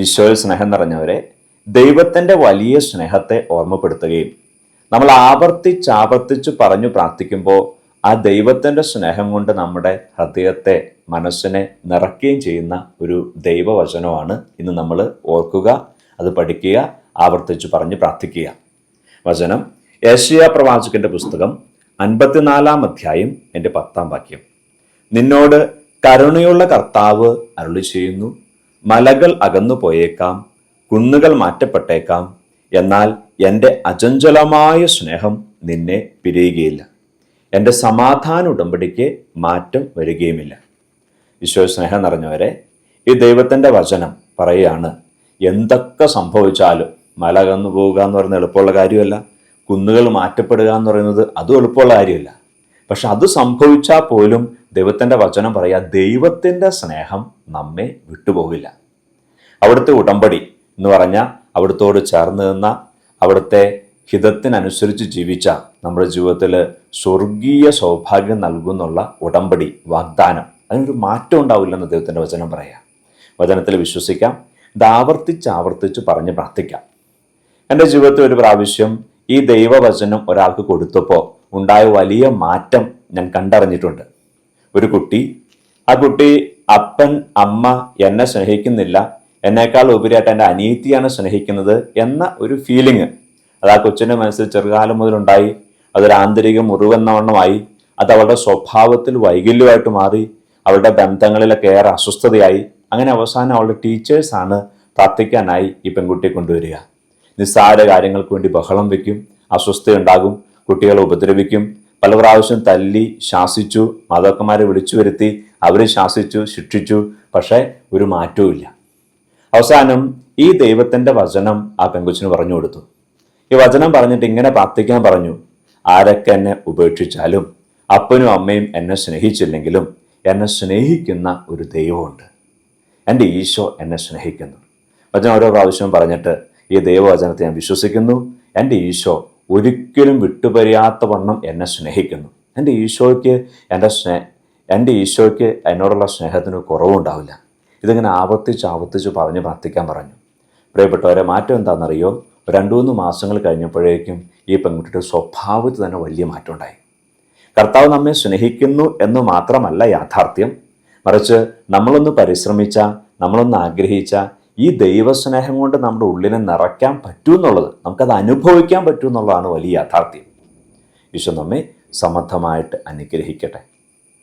ഈശോയിൽ സ്നേഹം നിറഞ്ഞവരെ, ദൈവത്തിൻ്റെ വലിയ സ്നേഹത്തെ ഓർമ്മപ്പെടുത്തുകയും നമ്മൾ ആവർത്തിച്ചാവർത്തിച്ച് പറഞ്ഞു പ്രാർത്ഥിക്കുമ്പോൾ ആ ദൈവത്തിൻ്റെ സ്നേഹം കൊണ്ട് നമ്മുടെ ഹൃദയത്തെ, മനസ്സിനെ നിറയ്ക്കുകയും ചെയ്യുന്ന ഒരു ദൈവവചനമാണ് ഇന്ന് നമ്മൾ ഓർക്കുക, അത് പഠിക്കുക, ആവർത്തിച്ച് പറഞ്ഞ് പ്രാർത്ഥിക്കുക. വചനം യെശയ്യാ പ്രവാചകന്റെ പുസ്തകം 54-ാം അധ്യായം 10-ാം വാക്യം. നിന്നോട് കരുണയുള്ള കർത്താവ് അരുളി ചെയ്യുന്നു, മലകൾ അകന്നു പോയേക്കാം, കുന്നുകൾ മാറ്റപ്പെട്ടേക്കാം, എന്നാൽ എൻ്റെ അചഞ്ചലമായ സ്നേഹം നിന്നെ പിരിയുകയില്ല, എൻ്റെ സമാധാന ഉടമ്പടിക്ക് മാറ്റം വരികയുമില്ല. ഈശോ സ്നേഹം നിറഞ്ഞവരെ, ഈ ദൈവത്തിൻ്റെ വചനം പറയുകയാണ്, എന്തൊക്കെ സംഭവിച്ചാലും മല അകന്നു പോവുക എന്ന് പറയുന്നത് എളുപ്പമുള്ള കാര്യമല്ല, കുന്നുകൾ മാറ്റപ്പെടുക എന്ന് പറയുന്നത് അതും എളുപ്പമുള്ള കാര്യമല്ല. പക്ഷെ അത് സംഭവിച്ചാൽ പോലും ദൈവത്തിൻ്റെ വചനം പറയുക, ദൈവത്തിൻ്റെ സ്നേഹം നമ്മെ വിട്ടുപോകില്ല. അവിടുത്തെ ഉടമ്പടി എന്ന് പറഞ്ഞാൽ അവിടുത്തോട് ചേർന്ന് നിന്ന, അവിടുത്തെ ഹിതത്തിനനുസരിച്ച് ജീവിച്ച നമ്മുടെ ജീവിതത്തിൽ സ്വർഗീയ സൗഭാഗ്യം നൽകുന്നുള്ള ഉടമ്പടി, വാഗ്ദാനം, അതിനൊരു മാറ്റം ഉണ്ടാവില്ലെന്ന് ദൈവത്തിൻ്റെ വചനം പറയാം. വചനത്തിൽ വിശ്വസിക്കാം, ഇത് ആവർത്തിച്ച് പറഞ്ഞ് പ്രാർത്ഥിക്കാം. എൻ്റെ ജീവിതത്തിൽ ഒരു പ്രാവശ്യം ഈ ദൈവവചനം ഒരാൾക്ക് കൊടുത്തപ്പോൾ ഉണ്ടായ വലിയ മാറ്റം ഞാൻ കണ്ടറിഞ്ഞിട്ടുണ്ട്. ഒരു കുട്ടി, ആ കുട്ടി അപ്പൻ അമ്മ എന്നെ സ്നേഹിക്കുന്നില്ല, എന്നേക്കാൾ ഉപരിയായിട്ട് എൻ്റെ അനിയത്തിയാണ് സ്നേഹിക്കുന്നത് എന്ന ഒരു ഫീലിംഗ് അത് ആ കൊച്ചിൻ്റെ മനസ്സിൽ ചെറുകാലം മുതലുണ്ടായി. അതൊരു ആന്തരിക മുറിവെന്നവണ്ണമായി. അത് അവളുടെ സ്വഭാവത്തിൽ വൈകല്യമായിട്ട് മാറി. അവളുടെ ബന്ധങ്ങളിലൊക്കെ ഏറെ അസ്വസ്ഥതയായി. അങ്ങനെ അവസാനം അവളുടെ ടീച്ചേഴ്സാണ് പ്രാർത്ഥിക്കാനായി ഈ പെൺകുട്ടിയെ കൊണ്ടുവരിക. നിസ്സാര കാര്യങ്ങൾക്ക് വേണ്ടി ബഹളം വയ്ക്കും, അസ്വസ്ഥയുണ്ടാകും, കുട്ടികളെ ഉപദ്രവിക്കും, പല പ്രാവശ്യം തല്ലി ശാസിച്ചു, മാതാക്കന്മാരെ വിളിച്ചു വരുത്തി, അവർ ശാസിച്ചു, ശിക്ഷിച്ചു. പക്ഷേ ഒരു മാറ്റവും ഇല്ല. അവസാനം ഈ ദൈവത്തിൻ്റെ വചനം ആ പെങ്കൊച്ചിന് പറഞ്ഞു കൊടുത്തു. ഈ വചനം പറഞ്ഞിട്ട് ഇങ്ങനെ പ്രാർത്ഥിക്കാൻ പറഞ്ഞു, ആരൊക്കെ എന്നെ ഉപേക്ഷിച്ചാലും, അപ്പനും അമ്മയും എന്നെ സ്നേഹിച്ചില്ലെങ്കിലും എന്നെ സ്നേഹിക്കുന്ന ഒരു ദൈവമുണ്ട്, എൻ്റെ ഈശോ എന്നെ സ്നേഹിക്കുന്നു. വചനം ഓരോ പ്രാവശ്യവും പറഞ്ഞിട്ട് ഈ ദൈവവചനത്തെ ഞാൻ വിശ്വസിക്കുന്നു, എൻ്റെ ഈശോ ഒരിക്കലും വിട്ടുപരിയാത്ത വണ്ണം എന്നെ സ്നേഹിക്കുന്നു, എൻ്റെ ഈശോയ്ക്ക് എന്നോടുള്ള സ്നേഹത്തിന് കുറവുണ്ടാവില്ല. ഇതിങ്ങനെ ആവർത്തിച്ച് പറഞ്ഞ് പ്രാർത്ഥിക്കാൻ പറഞ്ഞു. പ്രിയപ്പെട്ടവരെ, മാറ്റം എന്താണെന്നറിയോ? 2-3 മാസങ്ങൾ കഴിഞ്ഞപ്പോഴേക്കും ഈ പെൺകുട്ടിയുടെ സ്വഭാവത്തിൽ തന്നെ വലിയ മാറ്റം ഉണ്ടായി. കർത്താവ് നമ്മെ സ്നേഹിക്കുന്നു എന്ന് മാത്രമല്ല യാഥാർത്ഥ്യം, മറിച്ച് നമ്മളൊന്ന് പരിശ്രമിച്ച, നമ്മളൊന്ന് ആഗ്രഹിച്ച ഈ ദൈവസ്നേഹം കൊണ്ട് നമ്മുടെ ഉള്ളിനെ നിറയ്ക്കാൻ പറ്റുമെന്നുള്ളത്, നമുക്കത് അനുഭവിക്കാൻ പറ്റുമെന്നുള്ളതാണ് വലിയ യാഥാർത്ഥ്യം. ഈശോ നമ്മെ സമർത്ഥമായിട്ട് അനുഗ്രഹിക്കട്ടെ.